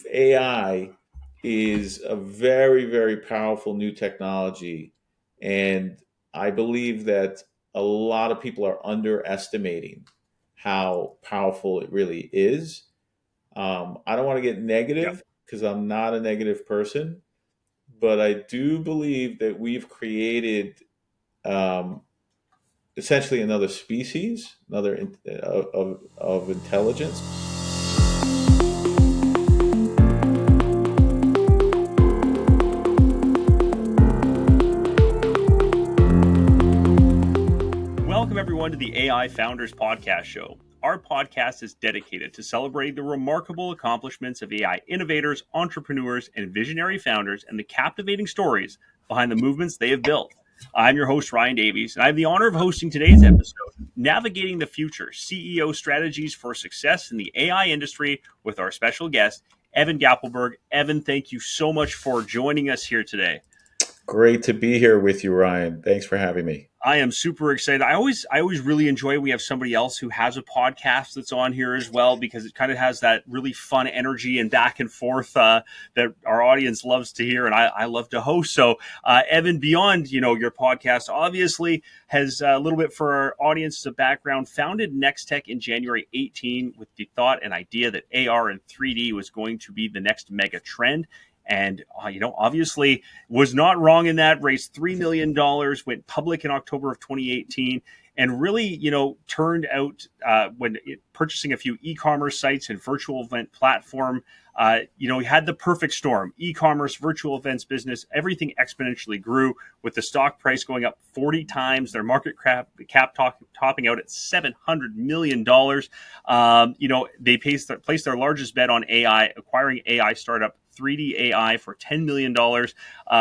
AI is a very, very powerful new technology. And I believe that a lot of people are underestimating how powerful it really is. I don't want to get Yep. negative because I'm not a negative person, but I do believe that we've created um, essentially another species, of intelligence. Welcome, everyone, to the AI Founders Podcast Show. Our podcast is dedicated to celebrating the remarkable accomplishments of AI innovators, entrepreneurs, and visionary founders and the captivating stories behind the movements they have built. I'm your host, Ryan Davies, and I have the honor of hosting today's episode, Navigating the Future, CEO Strategies for Success in the AI Industry, with our special guest, Evan Gappelberg. Evan, thank you so much for joining us here today. Great to be here with you, Ryan. Thanks for having me. I am super excited. I always really enjoy we have somebody else who has a podcast that's on here as well, because it kind of has that really fun energy and back and forth that our audience loves to hear, and I love to host. So, Evan, beyond your podcast, obviously has a little bit for our audience of background. Founded Nextech in January 18 with the thought and idea that AR and 3D was going to be the next mega trend. And, obviously was not wrong in that, raised $3 million, went public in October of 2018, and really, turned out purchasing a few e-commerce sites and virtual event platform. He had the perfect storm: e-commerce, virtual events business, everything exponentially grew, with the stock price going up 40 times, their market cap topping out at $700 million. They placed their largest bet on AI, acquiring AI startup 3D AI for $10 million.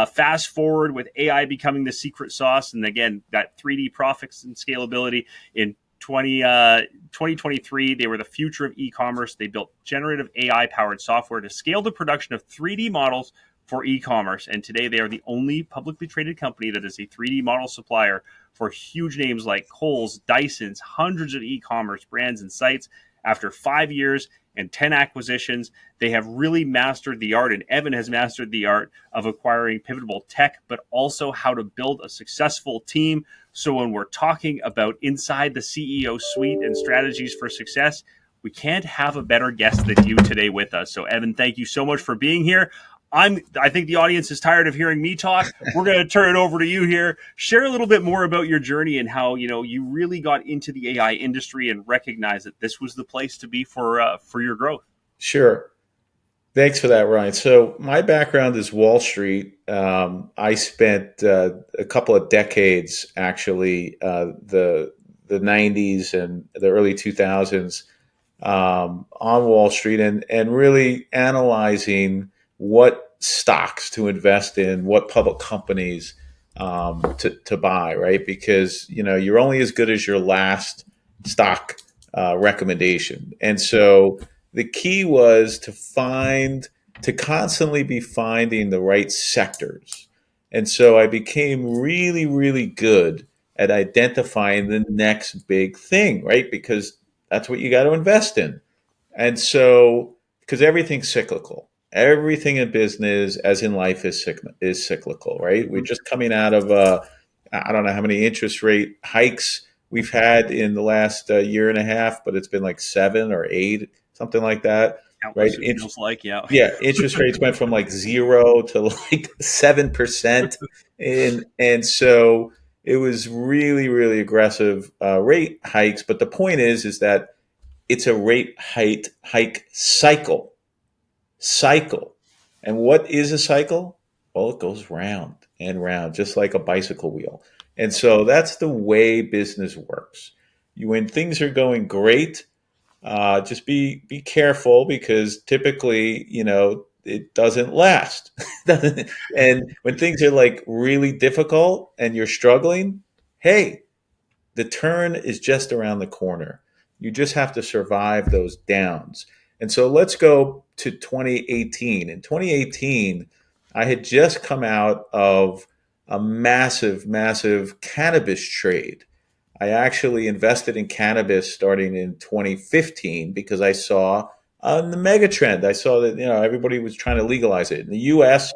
Fast forward with AI becoming the secret sauce, and again, that 3D profits and scalability in 2023, they were the future of e-commerce. They built generative AI-powered software to scale the production of 3D models for e-commerce. And today, they are the only publicly traded company that is a 3D model supplier for huge names like Kohl's, Dyson's, hundreds of e-commerce brands and sites. After 5 years and 10 acquisitions, they have really mastered the art, and Evan has mastered the art of acquiring pivotal tech, but also how to build a successful team. So when we're talking about inside the CEO suite and strategies for success, we can't have a better guest than you today with us. So Evan, thank you so much for being here. I think the audience is tired of hearing me talk. We're going to turn it over to you here. Share a little bit more about your journey and how you really got into the AI industry and recognized that this was the place to be for your growth. Sure. Thanks for that, Ryan. So my background is Wall Street. I spent a couple of decades, actually, the '90s and the early 2000s, on Wall Street, and really analyzing what stocks to invest in, what public companies to buy, right? Because you're only as good as your last stock recommendation, and so the key was to constantly be finding the right sectors. And so I became really, really good at identifying the next big thing, right? Because that's what you got to invest in. And so, because everything's cyclical, everything in business, as in life, is cyclical, right? We're just coming out of I don't know how many interest rate hikes we've had in the last year and a half, but it's been like 7 or 8, something like that, right? Countless, it feels like, yeah. Yeah, interest rates went from like 0 to like 7%, and so it was really, really aggressive rate hikes. But the point is that it's a rate hike cycle. And what is a cycle? Well, it goes round and round, just like a bicycle wheel. And so that's the way business works. When things are going great, just be careful, because typically, it doesn't last. And when things are like really difficult and you're struggling, hey, the turn is just around the corner. You just have to survive those downs. And so let's go to 2018. In 2018, I had just come out of a massive, massive cannabis trade. I actually invested in cannabis starting in 2015 because I saw On the mega trend, I saw that everybody was trying to legalize it in the U.S.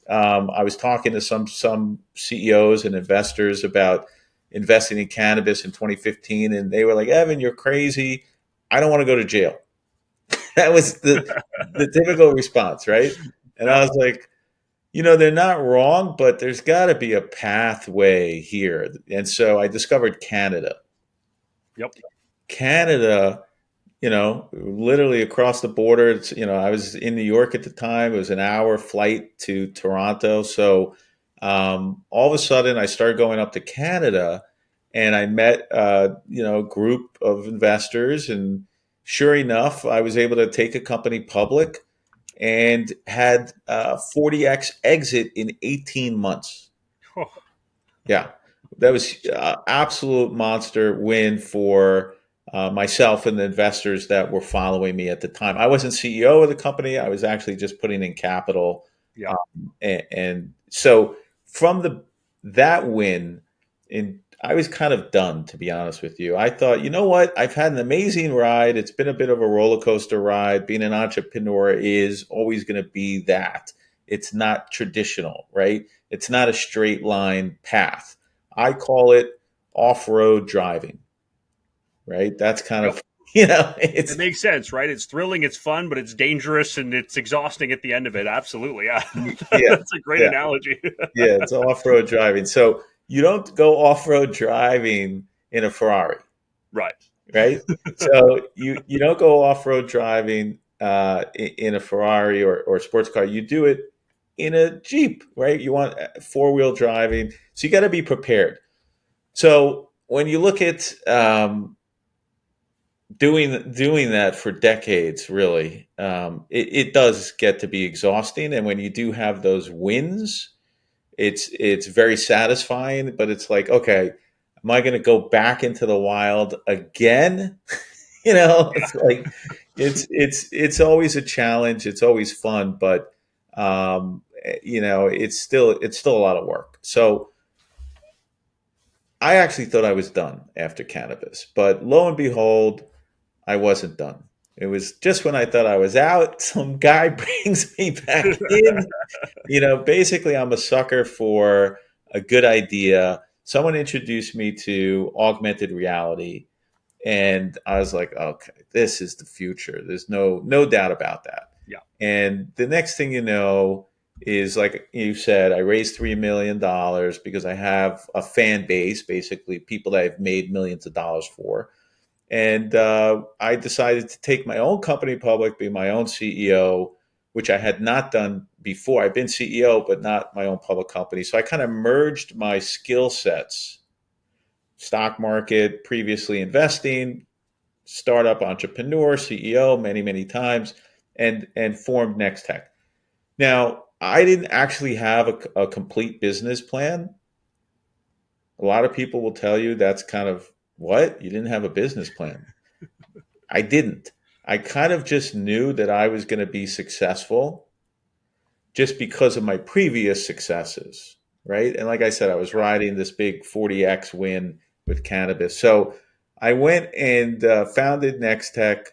I was talking to some CEOs and investors about investing in cannabis in 2015, and they were like, "Evan, you're crazy. I don't want to go to jail." That was the typical response, right? And I Yep. was like, they're not wrong, but there's got to be a pathway here. And so I discovered Canada. Yep. Canada, literally across the border. I was in New York at the time. It was an hour flight to Toronto. So all of a sudden, I started going up to Canada, and I met a group of investors, and sure enough, I was able to take a company public and had 40x exit in 18 months. Oh, Yeah, that was absolute monster win for myself and the investors that were following me at the time. I wasn't CEO of the company; I was actually just putting in capital, yep. and so from that win, I was kind of done, to be honest with you. I thought, you know what? I've had an amazing ride. It's been a bit of a roller coaster ride. Being an entrepreneur is always going to be that. It's not traditional, right? It's not a straight line path. I call it off road driving, right? That's kind Yep. of, it's, It makes sense, right? It's thrilling, it's fun, but it's dangerous and it's exhausting at the end of it. Absolutely. Yeah. yeah, That's a great yeah, analogy. yeah, it's off road driving. So you don't go off road driving in a Ferrari, Right. right? So you don't go off road driving in a Ferrari or a sports car. You do it in a Jeep, right? You want four-wheel driving, so you got to be prepared. So when you look at doing that for decades, really, it does get to be exhausting. And when you do have those wins, it's very satisfying. But it's like, okay, am I going to go back into the wild again? It's like it's always a challenge. It's always fun, but it's still a lot of work. So I actually thought I was done after cannabis, but lo and behold, I wasn't done. It was just when I thought I was out, some guy brings me back in. Basically, I'm a sucker for a good idea. Someone introduced me to augmented reality, and I was like, okay, this is the future. There's no doubt about that. Yeah. And the next thing you know is, like you said, I raised $3 million because I have a fan base, basically people that I've made millions of dollars for. And I decided to take my own company public, be my own CEO, which I had not done before. I've been CEO, but not my own public company. So I kind of merged my skill sets: stock market, previously investing, startup entrepreneur, CEO, many, many times, and formed Next Tech. Now, I didn't actually have a complete business plan. A lot of people will tell you that's kind of, what? You didn't have a business plan. I didn't. I kind of just knew that I was going to be successful just because of my previous successes, right? And like I said, I was riding this big 40x win with cannabis. So I went and founded Next Tech,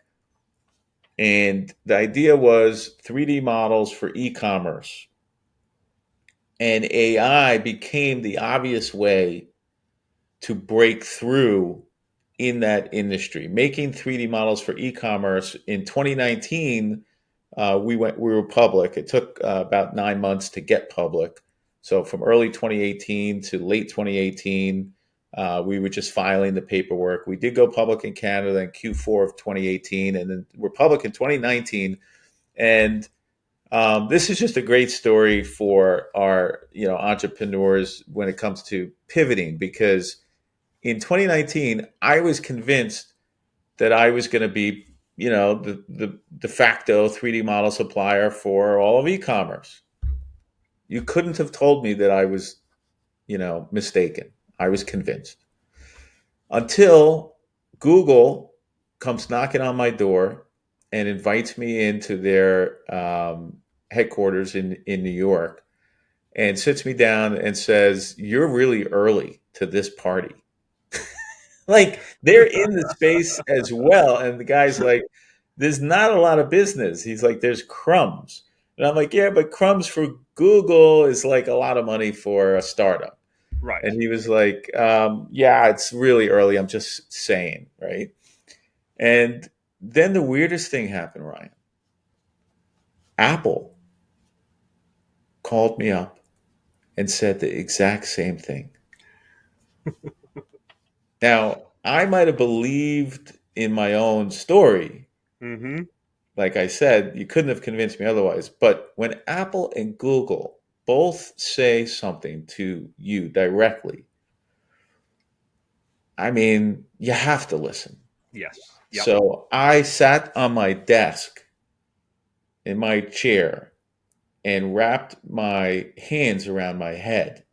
and the idea was 3D models for e-commerce. And AI became the obvious way to break through in that industry. Making 3D models for e-commerce in 2019, we were public. It took about 9 months to get public. So from early 2018 to late 2018, we were just filing the paperwork. We did go public in Canada in Q4 of 2018, and then we're public in 2019. And this is just a great story for our entrepreneurs when it comes to pivoting, because in 2019, I was convinced that I was going to be, the de facto 3D model supplier for all of e-commerce. You couldn't have told me that I was, mistaken. I was convinced until Google comes knocking on my door and invites me into their headquarters in New York, and sits me down and says, "You're really early to this party." Like, they're in the space as well, and the guy's like, there's not a lot of business. He's like, there's crumbs. And I'm like, yeah, but crumbs for Google is like a lot of money for a startup. Right. And he was like, yeah, it's really early. I'm just saying, right? And then the weirdest thing happened, Ryan. Apple called me up and said the exact same thing. Now, I might have believed in my own story. Mm-hmm. Like I said, you couldn't have convinced me otherwise. But when Apple and Google both say something to you directly, I mean, you have to listen. Yes. Yep. So I sat on my desk in my chair and wrapped my hands around my head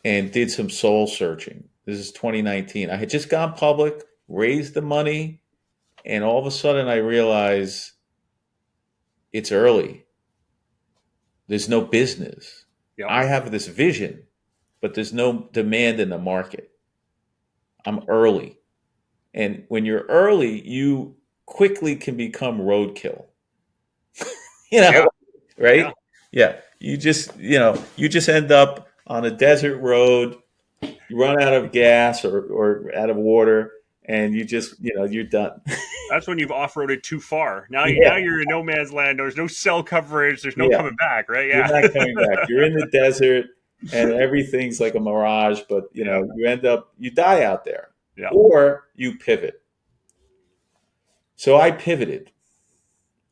and did some soul searching. This is 2019. I had just gone public, raised the money, and all of a sudden I realized it's early. There's no business. Yep. I have this vision, but there's no demand in the market. I'm early. And when you're early, you quickly can become roadkill. You Yeah. know, Yeah. right? Yeah. You just end up on a desert road, you run out of gas or out of water, and you're done. That's when you've off-roaded too far. Now Yeah. you're in no man's land. There's no cell coverage. There's no Yeah. coming back. Right? You're Yeah. not coming back. You're in the desert and everything's like a mirage, but Yeah. you die out there. Yeah. Or you pivot. So I pivoted.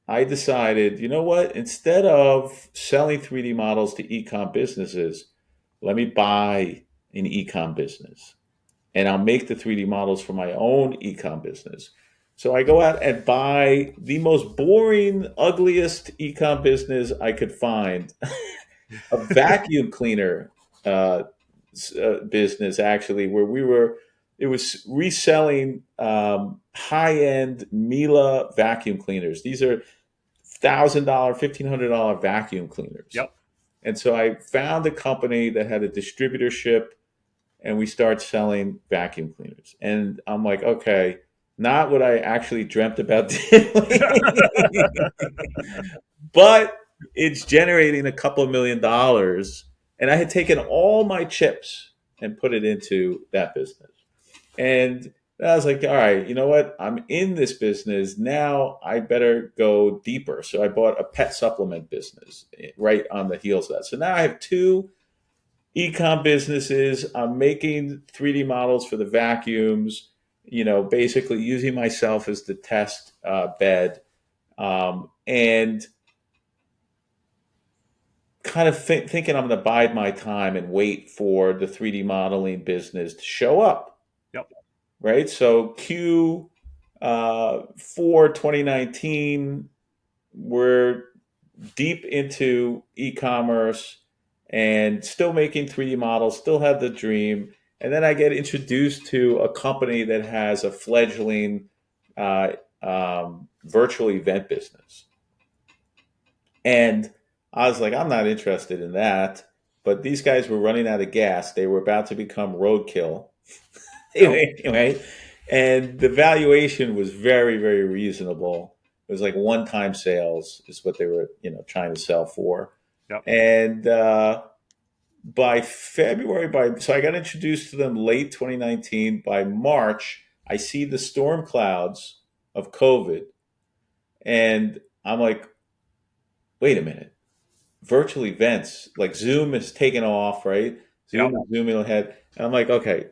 I decided, you know what? Instead of selling 3D models to ecom businesses, let me buy an ecom business and I'll make the 3D models for my own ecom business. So I go out and buy the most boring, ugliest ecom business I could find, a vacuum cleaner uh, business, actually, where it was reselling high-end Miele vacuum cleaners. These are $1,000, $1,500 vacuum cleaners. Yep. And so I found a company that had a distributorship and we start selling vacuum cleaners. And I'm like, okay, not what I actually dreamt about doing, but it's generating a couple of $1 million. And I had taken all my chips and put it into that business. And I was like, all right, you know what? I'm in this business. Now I better go deeper. So I bought a pet supplement business right on the heels of that. So now I have two ecom businesses. I'm making 3D models for the vacuums, basically using myself as the test bed, and kind of thinking I'm going to bide my time and wait for the 3D modeling business to show up, Yep. right? So for 2019, we're deep into e-commerce and still making 3D models, still have the dream. And then I get introduced to a company that has a fledgling uh, virtual event business. And I was like, I'm not interested in that. But these guys were running out of gas. They were about to become roadkill. Yep. Anyway, and the valuation was very, very reasonable. It was like one-time sales is what they were, trying to sell for. Yep. And so I got introduced to them late 2019. By March, I see the storm clouds of COVID, and I'm like, wait a minute, virtual events like Zoom is taking off, right? Yep. Zoom is zooming ahead, and I'm like, okay,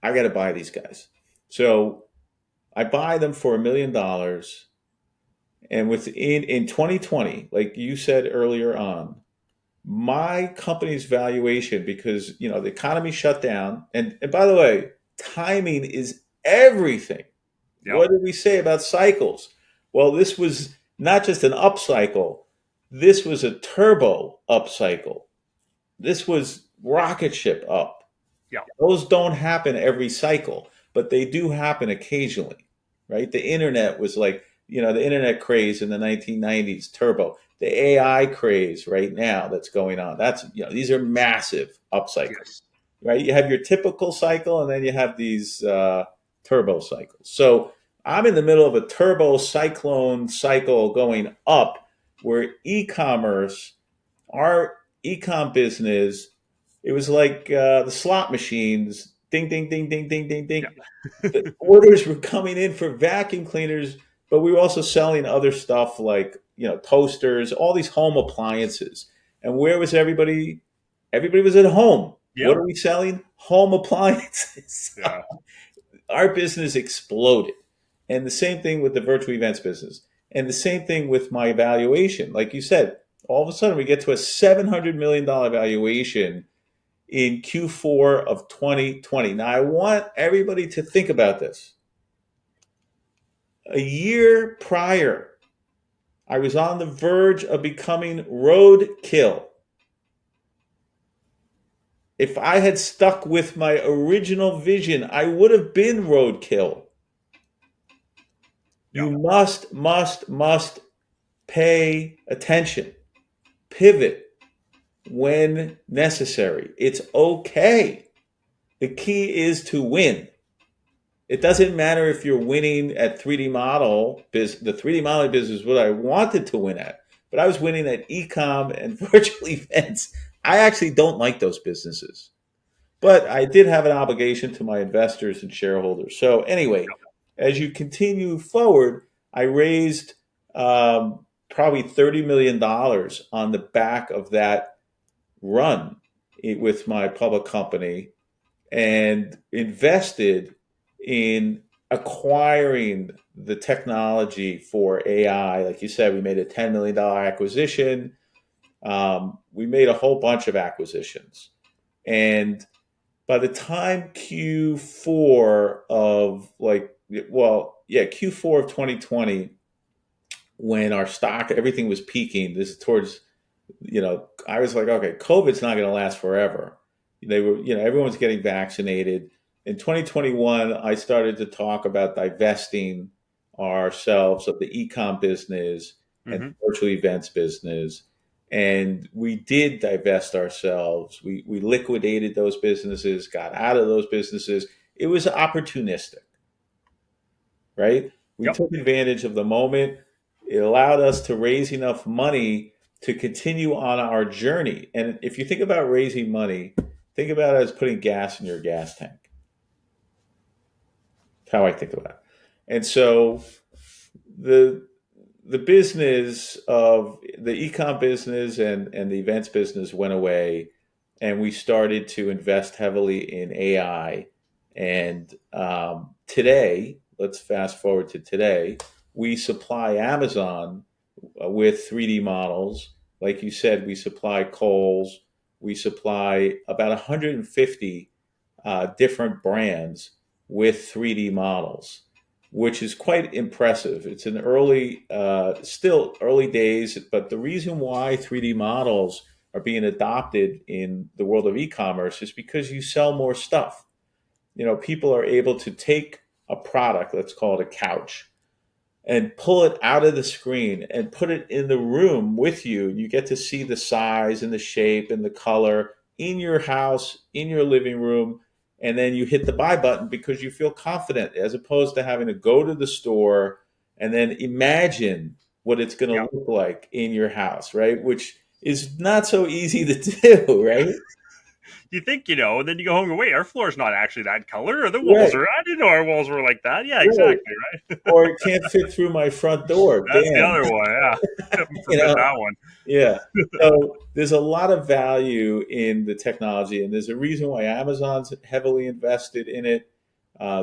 I got to buy these guys. So I buy them for $1 million, and within in 2020, like you said earlier on, my company's valuation, because the economy shut down, and by the way, timing is everything. Yep. What did we say about cycles? Well, this was not just an upcycle, this was a turbo upcycle. This was rocket ship up. Yep. Those don't happen every cycle, but they do happen occasionally, right? The internet was like, the internet craze in the 1990s, turbo. The AI craze right now that's going on. These are massive upcycles, Yes. right? You have your typical cycle and then you have these turbo cycles. So I'm in the middle of a turbo cyclone cycle going up where e-commerce, our e-com business, it was like the slot machines, ding, ding, ding, ding, ding, ding, Yeah. ding. The orders were coming in for vacuum cleaners, but we were also selling other stuff like, toasters, all these home appliances. And where was everybody? Everybody was at home. What Yep. are we selling? Home appliances. Yeah. Our business exploded. And the same thing with the virtual events business. And the same thing with my valuation. Like you said, all of a sudden we get to a $700 million valuation in Q4 of 2020. Now, I want everybody to think about this. A year prior, I was on the verge of becoming roadkill. If I had stuck with my original vision, I would have been roadkill. Yeah. You must pay attention, pivot when necessary. It's okay. The key is to win. It doesn't matter if you're winning at 3D model. The 3D modeling business is what I wanted to win at, but I was winning at ecom and virtual events. I actually don't like those businesses, but I did have an obligation to my investors and shareholders. So anyway, as you continue forward, I raised probably $30 million on the back of that run with my public company and invested in acquiring the technology for AI. Like you said, we made a $10 million acquisition. We made a whole bunch of acquisitions. And by the time Q4 of Q4 of 2020, when our stock, everything was peaking, this is towards, I was like, okay, COVID's not going to last forever. They were, everyone's getting vaccinated. In 2021, I started to talk about divesting ourselves of the ecom business and Hmm. virtual events business. And we did divest ourselves. We liquidated those businesses, got out of those businesses. It was opportunistic, right? We Yep. took advantage of the moment. It allowed us to raise enough money to continue on our journey. And if you think about raising money, think about it as putting gas in your gas tank. That's how I think about it. And so the the business of the ecom business and the events business went away, and we started to invest heavily in AI. And today, let's fast forward to today, we supply Amazon with 3D models. Like you said, we supply Kohl's. We supply about 150 different brands with 3D models, which is quite impressive. It's an still early days, but the reason why 3D models are being adopted in the world of e-commerce is because you sell more stuff. People are able to take a product, let's call it a couch, and pull it out of the screen and put it in the room with you. You get to see the size and the shape and the color in your house, in your living room, and then you hit the buy button because you feel confident, as opposed to having to go to the store and then imagine what it's going Yep. to look like in your house, right? Which is not so easy to do, right? You think and then you go home and go, wait, our floor's not actually that color, or the walls Right, are. I didn't know our walls were like that. Yeah, right. exactly. Right. Or it can't fit through my front door. That's the Damn. other one. Yeah. Heaven you forbid know, that one. Yeah. So there's a lot of value in the technology, and there's a reason why Amazon's heavily invested in it.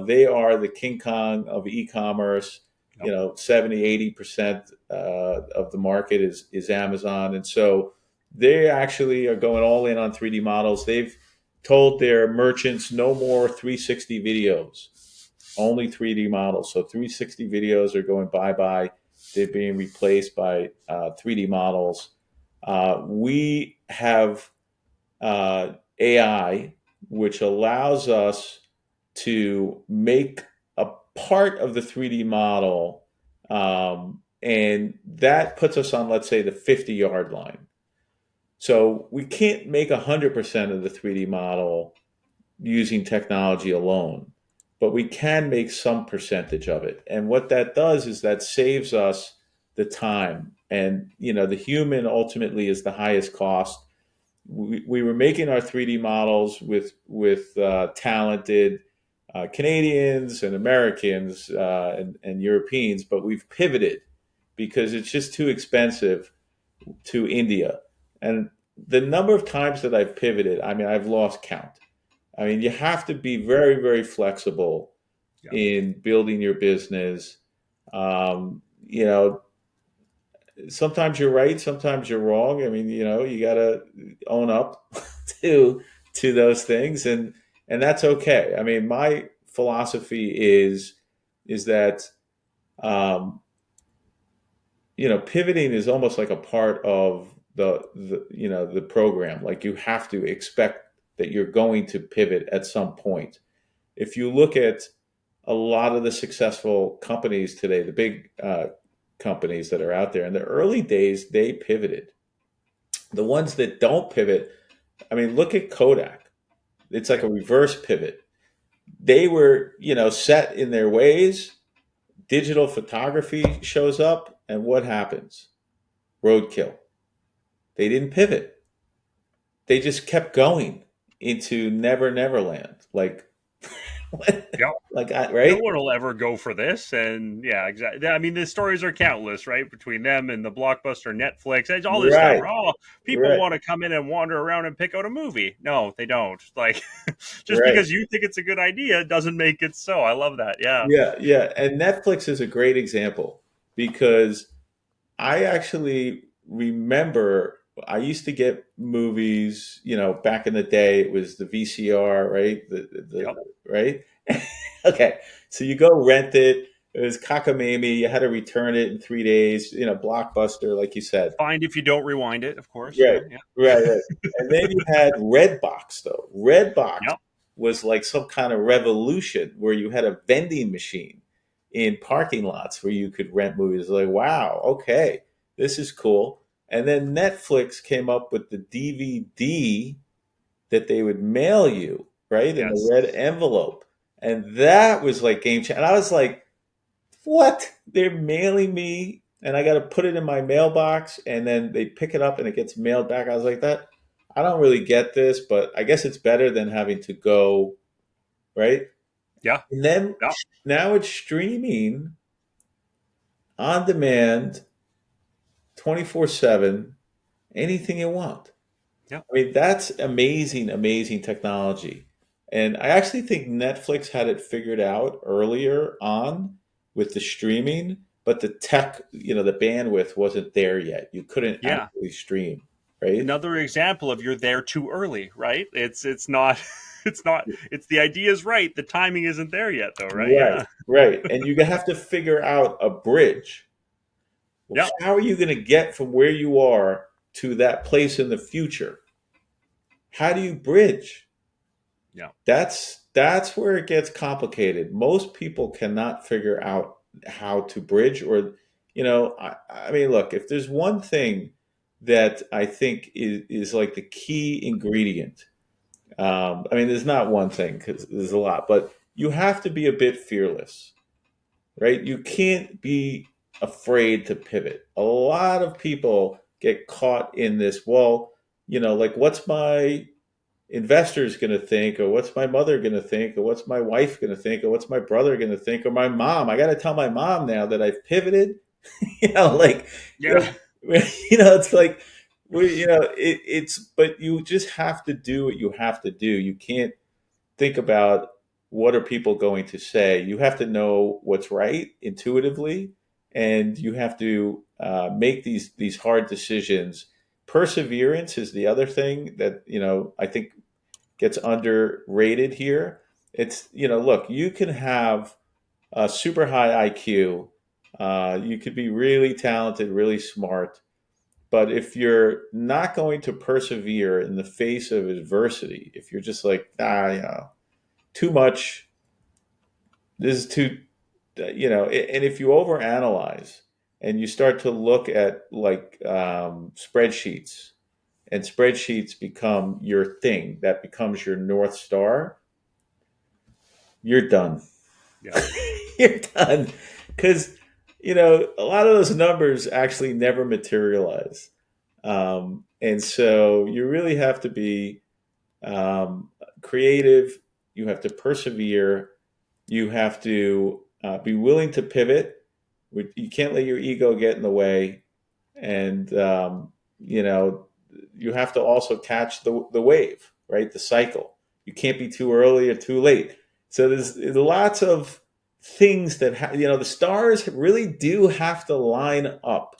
They are the King Kong of e-commerce. Yep. 70, 80% of the market is Amazon. And so they actually are going all in on 3D models. They've told their merchants no more 360 videos, only 3D models. So 360 videos are going bye-bye. They're being replaced by 3D models. We have AI, which allows us to make a part of the 3D model, and that puts us on, let's say, the 50-yard line. So we can't make 100% of the 3D model using technology alone. but we can make some percentage of it. And what that does is that saves us the time. And, the human ultimately is the highest cost. We were making our 3D models with talented Canadians and Americans and Europeans, but we've pivoted because it's just too expensive to India. And the number of times that I've pivoted, I mean, I've lost count. I mean, you have to be very, very flexible Yeah. in building your business. Um, you know, Sometimes you're right, sometimes you're wrong. I mean, you got to own up to those things, and that's okay. I mean, my philosophy is that um, pivoting is almost like a part of the program. Like you have to expect that you're going to pivot at some point. If you look at a lot of the successful companies today, the big companies that are out there, in the early days, they pivoted. The ones that don't pivot, I mean, look at Kodak. It's like Right. a reverse pivot. They were, set in their ways. Digital photography shows up, and what happens? Roadkill. They didn't pivot. They just kept going into Never Never Land. Like, Yeah. No right? one will ever go for this. And yeah, exactly. I mean, the stories are countless, right? Between them and the blockbuster Netflix, it's all this stuff. Right. Oh, people Right. want to come in and wander around and pick out a movie. No, they don't. Like, just Right. because you think it's a good idea doesn't make it so. I love that. Yeah. Yeah. Yeah. And Netflix is a great example because I actually remember I used to get movies, back in the day. It was the VCR, right? Yep. Right? Okay. So you go rent it. It was cockamamie. You had to return it in 3 days, Blockbuster, like you said. Find if you don't rewind it, of course. Right, Yeah. Yeah. right. And then you had Redbox, though. Redbox Yep. was like some kind of revolution where you had a vending machine in parking lots where you could rent movies. Like, wow, okay, this is cool. And then Netflix came up with the DVD that they would mail you, right, in the Yes. red envelope. And that was like game changer. And I was like, what? They're mailing me and I got to put it in my mailbox and then they pick it up and it gets mailed back. I was like, that, I don't really get this, but I guess it's better than having to go, right? Yeah. And then Yeah. now it's streaming on demand 24/7, anything you want. Yeah. I mean, that's amazing, amazing technology. And I actually think Netflix had it figured out earlier on with the streaming, but the tech, the bandwidth wasn't there yet. You couldn't Yeah. actually stream, right? Another example of you're there too early, right? It's not it's not it's the idea is right. The timing isn't there yet though, right? Right, Yeah. right. And you have to figure out a bridge. Well, Yeah. how are you going to get from where you are to that place in the future? How do you bridge? Yeah. That's where it gets complicated. Most people cannot figure out how to bridge or I mean, look, if there's one thing that I think is like the key ingredient. I mean, there's not one thing because there's a lot, but you have to be a bit fearless, right? You can't be afraid to pivot. A lot of people get caught in this, well, like what's my investors going to think, or what's my mother going to think, or what's my wife going to think, or what's my brother going to think, or my mom. I got to tell my mom now that I've pivoted. Like, you Yeah. it's like, it's, but you just have to do what you have to do. You can't think about what are people going to say. You have to know what's right intuitively, and you have to make these hard decisions. Perseverance is the other thing that I think gets underrated here. It's, look, you can have a super high IQ. You could be really talented, really smart. But if you're not going to persevere in the face of adversity, if you're just like, too much, this is too, and if you overanalyze and you start to look at like spreadsheets, and spreadsheets become your thing, that becomes your North Star, you're done. Yeah. You're done. Because, a lot of those numbers actually never materialize. And so you really have to be creative. You have to persevere. You have to be willing to pivot. You can't let your ego get in the way. And, you know, you have to also catch the wave, right? The cycle. You can't be too early or too late. So there's lots of things that, the stars really do have to line up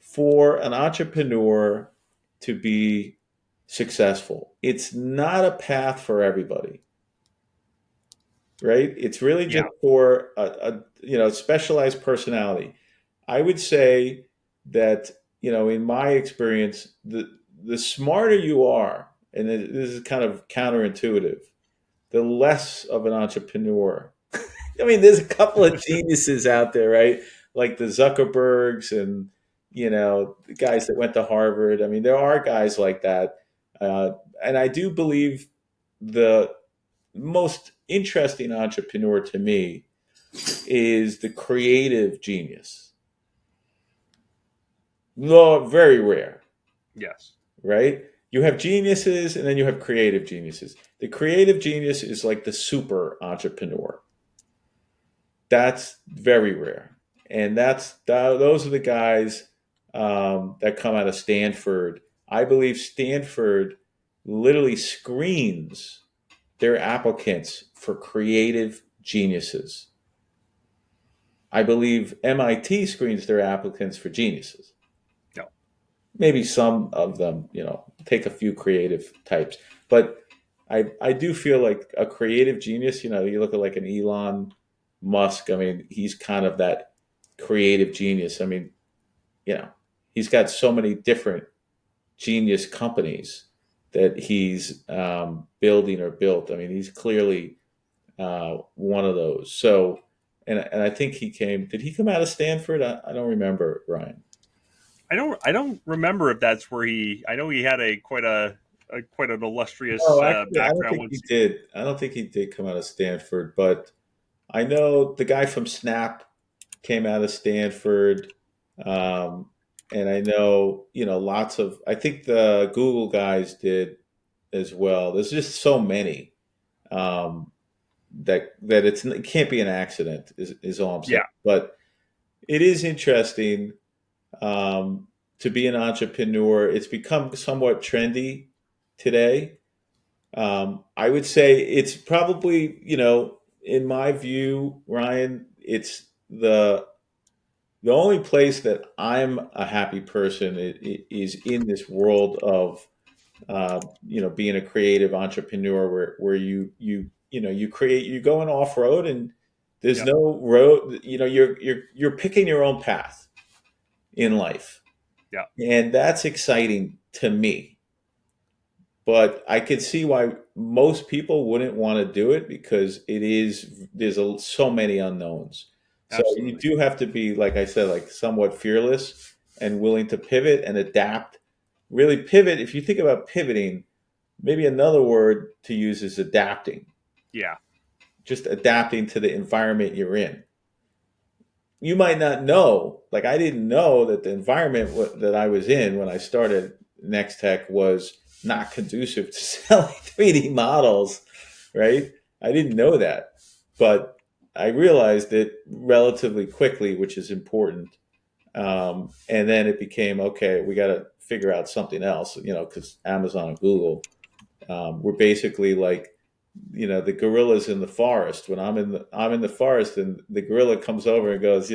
for an entrepreneur to be successful. It's not a path for everybody, right? It's really Yeah. just for specialized personality. I would say that in my experience, the smarter you are, and this is kind of counterintuitive, the less of an entrepreneur. I mean, there's a couple of geniuses out there, right? Like the Zuckerbergs and the guys that went to Harvard. I mean, there are guys like that, and I do believe the most interesting entrepreneur to me is the creative genius. No, very rare, Yes. right? You have geniuses and then you have creative geniuses. The creative genius is like the super entrepreneur. That's very rare. And those are the guys that come out of Stanford. I believe Stanford literally screens their applicants for creative geniuses. I believe MIT screens their applicants for geniuses. No. Maybe some of them, take a few creative types. But I do feel like a creative genius, you look at like an Elon Musk. I mean, he's kind of that creative genius. I mean, he's got so many different genius companies that he's building or built. I mean, he's clearly one of those. So, and I think he came. Did he come out of Stanford? I don't remember, Ryan. I don't remember if that's where he. I know he had a quite an illustrious No, actually, I don't background think he once. did. I don't think he did come out of Stanford, but I know the guy from Snap came out of Stanford, um, and I know lots of. I think the Google guys did as well. There's just so many um, that it can't be an accident. Is all I'm saying. Yeah. But it is interesting um, to be an entrepreneur. It's become somewhat trendy today. I would say it's probably, in my view, Ryan, it's the only place that I'm a happy person is in this world of, being a creative entrepreneur where you create, you're going off road and there's Yeah. no road, you're picking your own path in life. Yeah. And that's exciting to me. But I could see why most people wouldn't want to do it because so many unknowns. So you Absolutely. do have to be, like I said, like somewhat fearless and willing to pivot and adapt. Really pivot. If you think about pivoting, maybe another word to use is adapting. Yeah. Just adapting to the environment you're in. You might not know, like I didn't know that the environment that I was in when I started Next Tech was not conducive to selling 3D models, right? I didn't know that, but I realized it relatively quickly, which is important. And then it became okay. We got to figure out something else, because Amazon and Google, we're basically like the gorillas in the forest. When I'm in the forest and the gorilla comes over and goes,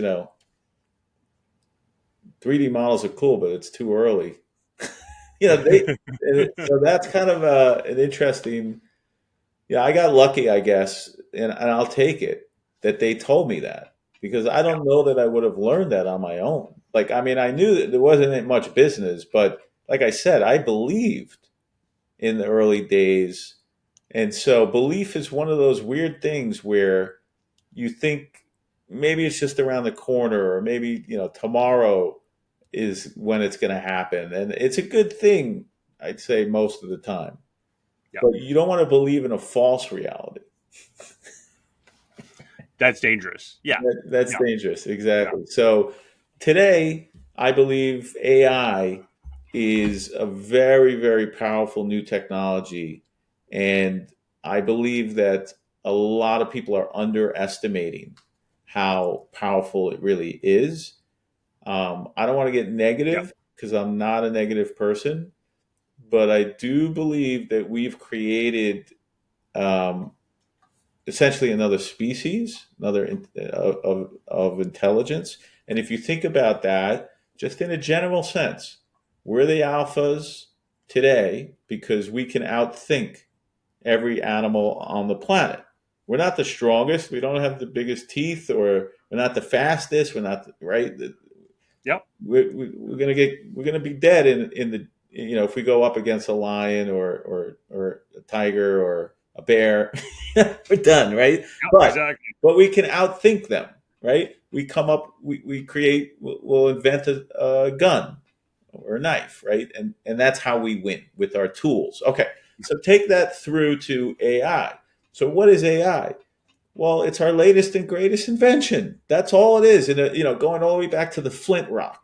3D models are cool, but it's too early. They so that's kind of an interesting. Yeah, I got lucky, I guess, and I'll take it that they told me that because I Yeah. don't know that I would have learned that on my own. Like, I mean, I knew that there wasn't much business, but like I said, I believed in the early days. And so belief is one of those weird things where you think maybe it's just around the corner or maybe, tomorrow is when it's going to happen. And it's a good thing, I'd say, most of the time. Yeah. But you don't want to believe in a false reality. That's dangerous. Yeah. That's Yeah. dangerous. Yeah. Exactly. So today, I believe AI is a very, very powerful new technology. And I believe that a lot of people are underestimating how powerful it really is. I don't want to get Yep. negative because I'm not a negative person, but I do believe that we've created um, essentially another species, of intelligence. And if you think about that, just in a general sense, we're the alphas today because we can outthink every animal on the planet. We're not the strongest. We don't have the biggest teeth, or we're not the fastest. We're not right. Yep. We're gonna get we're gonna be dead in the if we go up against a lion or a tiger or a bear. We're done, right? Yep. but Exactly. but we can outthink them, right? We create, we'll invent a gun or a knife, right? And that's how we win with our tools. Okay, so take that through to AI. So what is AI? Well, it's our latest and greatest invention. That's all it is. And going all the way back to the flint rock,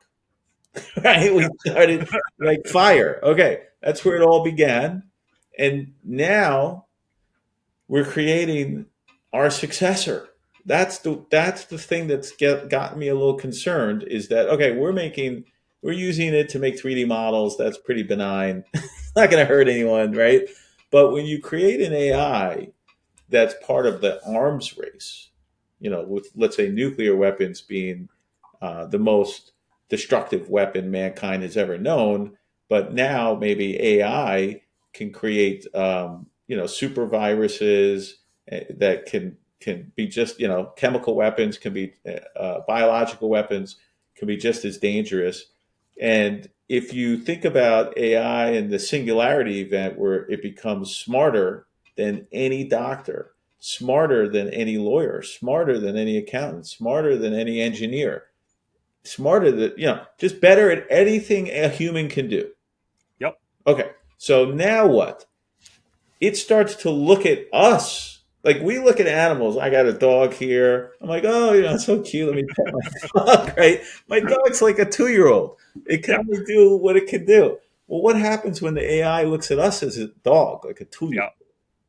right? We started like fire. Okay, that's where it all began. And now we're creating our successor. That's the thing that's gotten me a little concerned, is that okay, we're using it to make 3D models. That's pretty benign. Not going to hurt anyone, right? But when you create an AI that's part of the arms race, with, let's say, nuclear weapons being the most destructive weapon mankind has ever known. But now maybe AI can create, super viruses that can be just, chemical weapons, can be biological weapons, can be just as dangerous. And if you think about AI and the singularity event where it becomes smarter than any doctor, smarter than any lawyer, smarter than any accountant, smarter than any engineer, smarter than, just better at anything a human can do. Yep. Okay, so now what? It starts to look at us like we look at animals. I got a dog here. I'm like, oh, it's so cute. Let me pet my dog, right? My dog's like a 2 year old. It can Yep. only do what it can do. Well, what happens when the AI looks at us as a dog, like a 2 year Yep. old?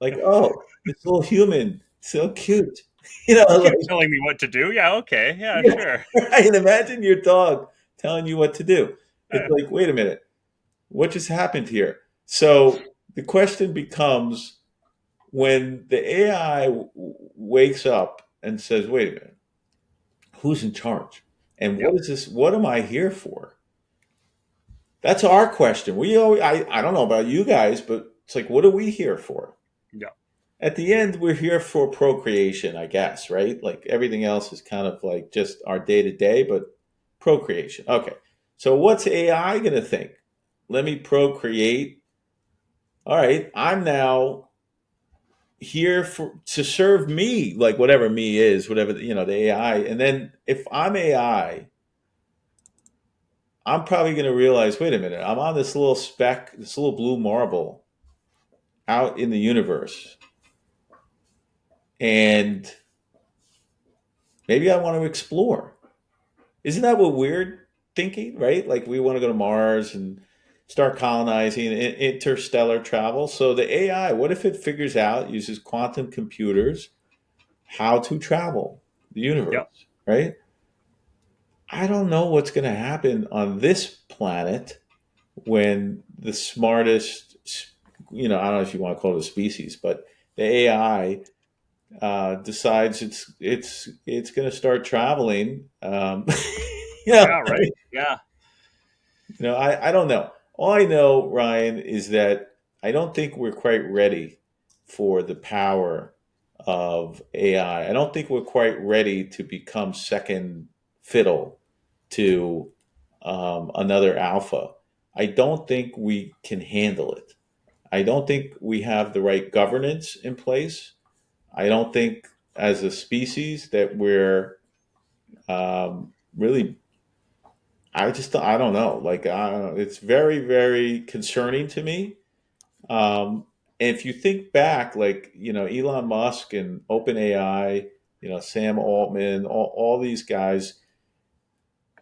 Like, oh, this little human, so cute. Like, Cute telling me what to do. Yeah. Okay. Yeah. yeah, Sure. right. Imagine your dog telling you what to do. It's Yeah. like, wait a minute, what just happened here? So the question becomes, when the AI wakes up and says, wait a minute, who's in charge? And what Yep. is this? What am I here for? That's our question. I don't know about you guys, but it's like, what are we here for? Yep. At the end, we're here for procreation, I guess, right? Like everything else is kind of like just our day to day, but procreation. Okay. So what's AI going to think? Let me procreate. All right. I'm now here to serve me, like whatever me is, whatever, the AI. And then if I'm AI, I'm probably going to realize, wait a minute, I'm on this little speck, this little blue marble out in the universe. And maybe I want to explore. Isn't that what we're thinking, right? Like we want to go to Mars and start colonizing interstellar travel. So the AI, what if it figures out, uses quantum computers, how to travel the Yep. universe, right? I don't know what's going to happen on this planet when the smartest, I don't know if you want to call it a species, but the AI decides it's going to start traveling. you know, Yeah. Right. Yeah. I don't know. All I know, Ryan, is that I don't think we're quite ready for the power of AI. I don't think we're quite ready to become second fiddle to another alpha. I don't think we can handle it. I don't think we have the right governance in place. I don't think, as a species, that we're really. I don't know. Like, I don't know. It's very, very concerning to me. And if you think back, like, Elon Musk and OpenAI, Sam Altman, all these guys.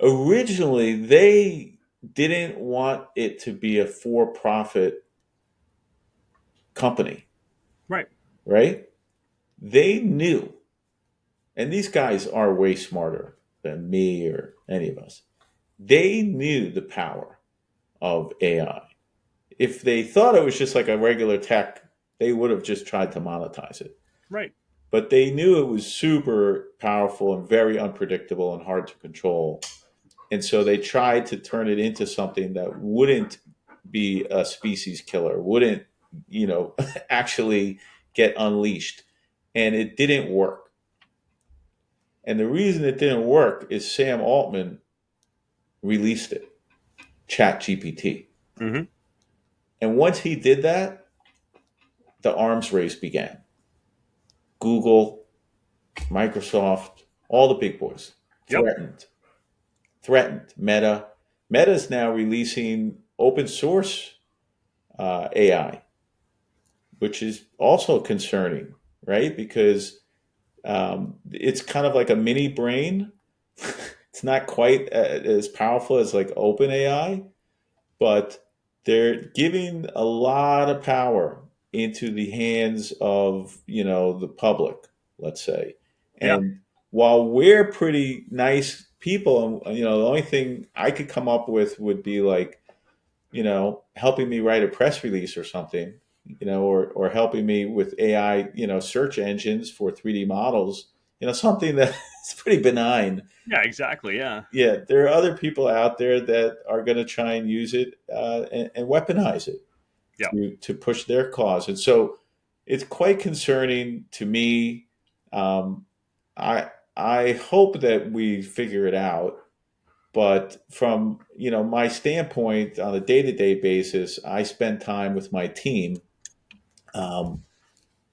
Originally, they didn't want it to be a for-profit company, Right. right? They knew, and these guys are way smarter than me or any of us. They knew the power of AI. If they thought it was just like a regular tech, they would have just tried to monetize it. Right. But they knew it was super powerful and very unpredictable and hard to control. And so they tried to turn it into something that wouldn't be a species killer, wouldn't, you know, actually get unleashed. And it didn't work. And the reason it didn't work is Sam Altman released it, Chat GPT. Hmm. And once he did that, the arms race began. Google, Microsoft, all the big boys Yep. threatened. Meta. Meta is now releasing open source AI, which is also concerning, right? Because it's kind of like a mini brain. It's not quite as powerful as like open AI, but they're giving a lot of power into the hands of the public, let's say. Yeah. And while we're pretty nice people, and the only thing I could come up with would be like helping me write a press release or something, or helping me with AI, search engines for 3D models, something that is pretty benign. Yeah. Exactly. Yeah. Yeah, there are other people out there that are going to try and use it and weaponize it Yeah. to push their cause. And so it's quite concerning to me. Um, I I hope that we figure it out. But from my standpoint, on a day to day basis, I spend time with my team, um,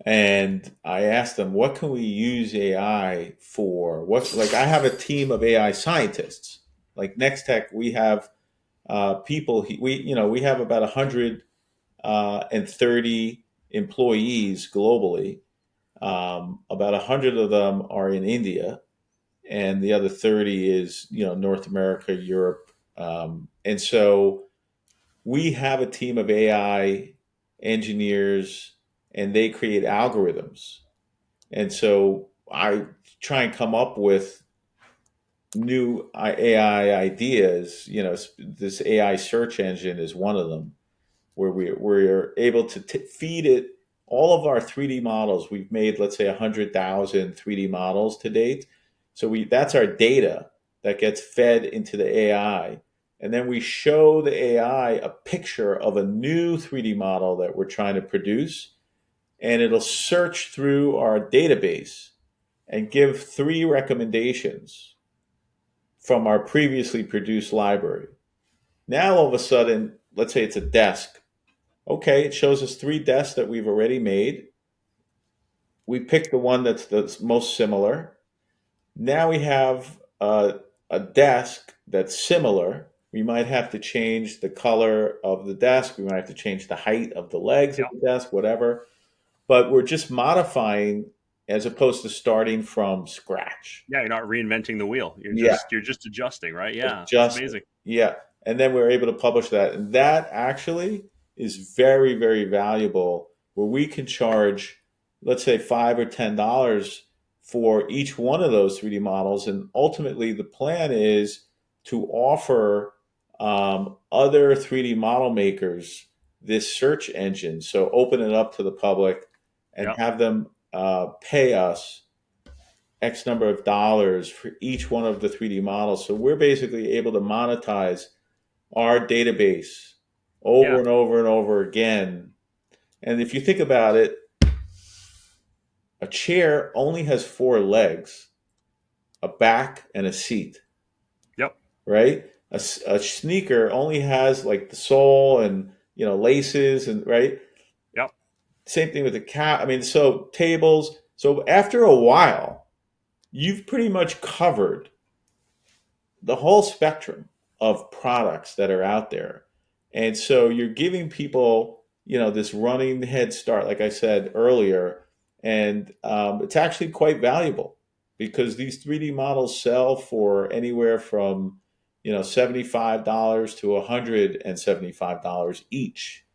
and I asked them, "What can we use AI for?" What like I have a team of AI scientists. Like Next Tech, we have people. We have about 130 employees globally. About 100 of them are in India, and the other 30 is North America, Europe, and so we have a team of AI engineers, and they create algorithms. And so I try and come up with new AI ideas. This AI search engine is one of them, where we're able to feed it all of our 3D models. We've made, let's say, 100,000 3D models to date. So that's our data that gets fed into the AI. And then we show the AI a picture of a new 3D model that we're trying to produce, and it'll search through our database and give three recommendations from our previously produced library. Now, all of a sudden, let's say it's a desk. Okay, it shows us three desks that we've already made. We pick the one that's most similar. Now we have a desk that's similar. We might have to change the color of the desk. We might have to change the height of the legs of Yeah. the desk, whatever. But we're just modifying as opposed to starting from scratch. Yeah. You're not reinventing the wheel. Yeah, You're just adjusting. Right. Yeah. It's adjust it. amazing. Yeah. And then we're able to publish that. And that actually is very, very valuable, where we can charge, let's say, $5 or $10 for each one of those 3D models. And ultimately, the plan is to offer other 3D model makers this search engine. So open it up to the public and Yeah. have them pay us X number of dollars for each one of the 3D models. So we're basically able to monetize our database over Yeah. and over and over again. And if you think about it, a chair only has four legs, a back, and a seat, Yep. right? A sneaker only has like the sole and laces, and right. Yep. Same thing with the cat. I mean, so tables. So after a while, you've pretty much covered the whole spectrum of products that are out there. And so you're giving people, this running head start, like I said earlier, and it's actually quite valuable. because these 3D models sell for anywhere from $75 to $175 each.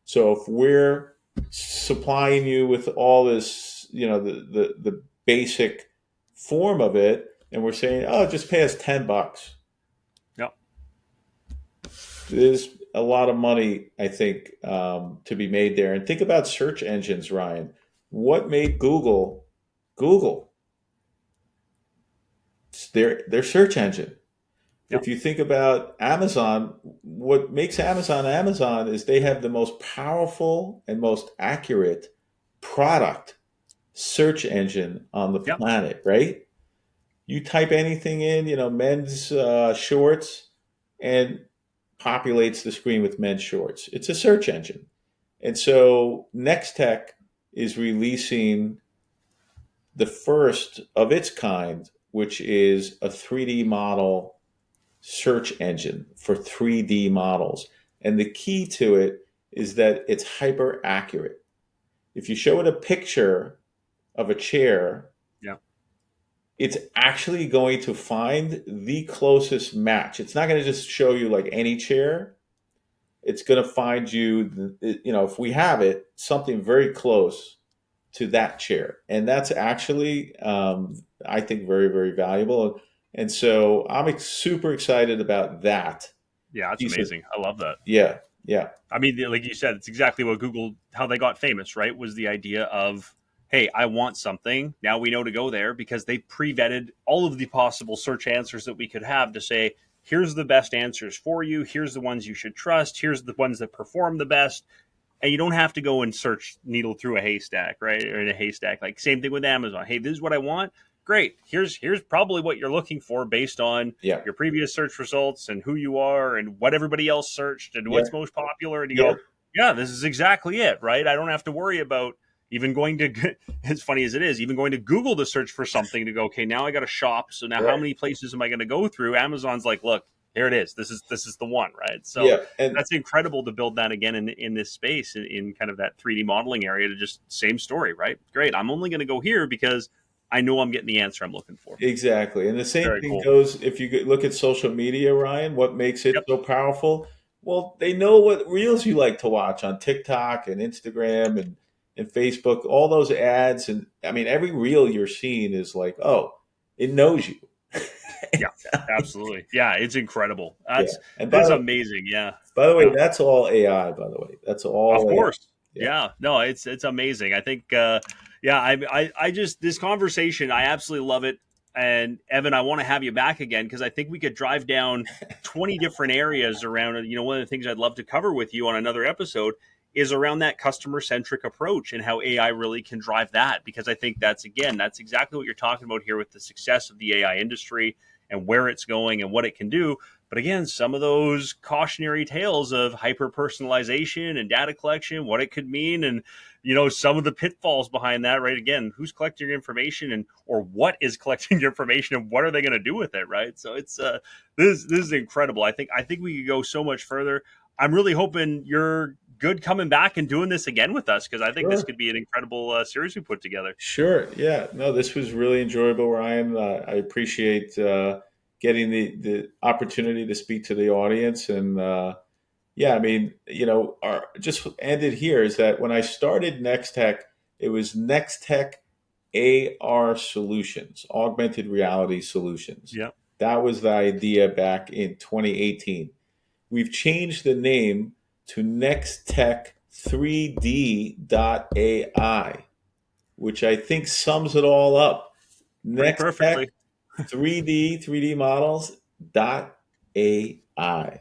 So if we're supplying you with all this, the basic form of it, and we're saying, oh, just pay us $10, Yep. there's a lot of money, I think, to be made there. And think about search engines, Ryan. What made Google Google? It's their search engine. If Yep. you think about Amazon, what makes Amazon Amazon is they have the most powerful and most accurate product search engine on the Yep. planet, right? You type anything in, men's shorts, and populates the screen with men's shorts. It's a search engine. And so Nextech is releasing the first of its kind, which is a 3D model search engine for 3D models. And the key to it is that it's hyper accurate. If you show it a picture of a chair, Yep. it's actually going to find the closest match. It's not going to just show you like any chair. It's going to find you, if we have it, something very close to that chair. And that's actually, I think, very, very valuable. And so I'm super excited about that Yeah, that's piece of, amazing. I love that. yeah, yeah, I mean, like you said, it's exactly what Google, how they got famous, right? Was the idea of, hey, I want something. Now we know to go there because they pre vetted all of the possible search answers that we could have to say, here's the best answers for you. Here's the ones you should trust. Here's the ones that perform the best. And you don't have to go and search needle through a haystack, right? Or in a haystack. Like same thing with Amazon. Hey, this is what I want. Great. Here's probably what you're looking for based on yeah, your previous search results and who you are and what everybody else searched and yeah, what's most popular. And you yeah, go, yeah, this is exactly it, right? I don't have to worry about even going to, as funny as it is, even going to Google to search for something to go, okay, now I got to shop. So now how right, many places am I going to go through? Amazon's like, look, here it is. This is the one, right? So yeah. And that's incredible to build that again in this space in kind of that 3D modeling area to just same story, right? Great. I'm only going to go here because I know I'm getting the answer I'm looking for. exactly. And the same Very thing cool. goes if you look at social media, Ryan, what makes it Yep. so powerful? Well, they know what reels you like to watch on TikTok and Instagram and Facebook, all those ads. And I mean, every reel you're seeing is like, oh, it knows you. Yeah. Absolutely. Yeah. It's incredible. Yeah. And That's amazing. Yeah. by the way, Yeah. that's all AI, by the way. That's Of all AI. course. Yeah. Yeah. No, it's amazing. I think yeah, I just this conversation, I absolutely love it. And Evan, I want to have you back again because I think we could drive down 20 different areas around, one of the things I'd love to cover with you on another episode is around that customer centric approach and how AI really can drive that. Because I think that's exactly what you're talking about here with the success of the AI industry and where it's going and what it can do. But again, some of those cautionary tales of hyper personalization and data collection, what it could mean, and some of the pitfalls behind that. Right? Again, who's collecting your information, and or what is collecting your information, and what are they going to do with it? Right? So it's this is incredible. I think we could go so much further. I'm really hoping you're good coming back and doing this again with us because I think this Sure. could be an incredible series we put together. Sure. Yeah. No, this was really enjoyable, Ryan. I appreciate getting the opportunity to speak to the audience. And yeah, I mean, just ended here is that when I started Next Tech, it was Next Tech AR Solutions, augmented reality solutions. Yeah. That was the idea back in 2018. We've changed the name to Next Tech 3D AI, which I think sums it all up. Pretty Next Tech perfectly. 3D models dot AI.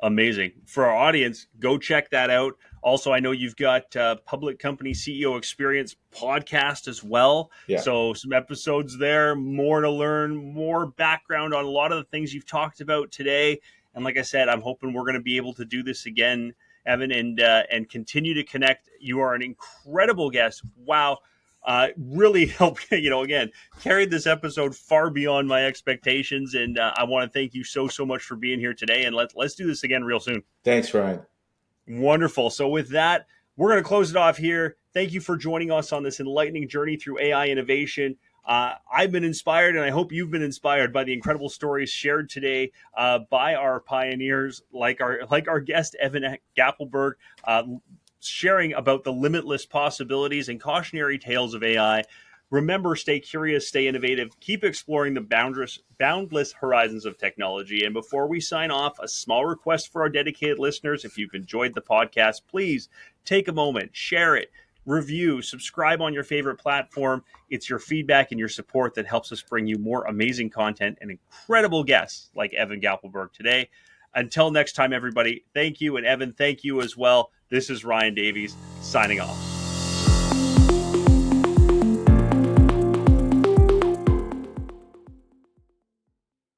Amazing. For our audience, go check that out. Also, I know you've got Public Company CEO Experience podcast as well. Yeah. So, some episodes there, more to learn, more background on a lot of the things you've talked about today. And like I said, I'm hoping we're going to be able to do this again, Evan, and continue to connect. You are an incredible guest. Wow. Really helped, again, carried this episode far beyond my expectations. And I want to thank you so much for being here today. And let's do this again real soon. Thanks, Ryan. Wonderful. So with that, we're going to close it off here. Thank you for joining us on this enlightening journey through AI innovation. I've been inspired, and I hope you've been inspired by the incredible stories shared today by our pioneers, like our guest Evan Gappelberg, sharing about the limitless possibilities and cautionary tales of AI. Remember, stay curious, stay innovative, keep exploring the boundless horizons of technology. And before we sign off, a small request for our dedicated listeners. If you've enjoyed the podcast, please take a moment, share it, review, subscribe on your favorite platform. It's your feedback and your support that helps us bring you more amazing content and incredible guests like Evan Gappelberg today. Until next time, everybody, thank you. And Evan, thank you as well. This is Ryan Davies signing off.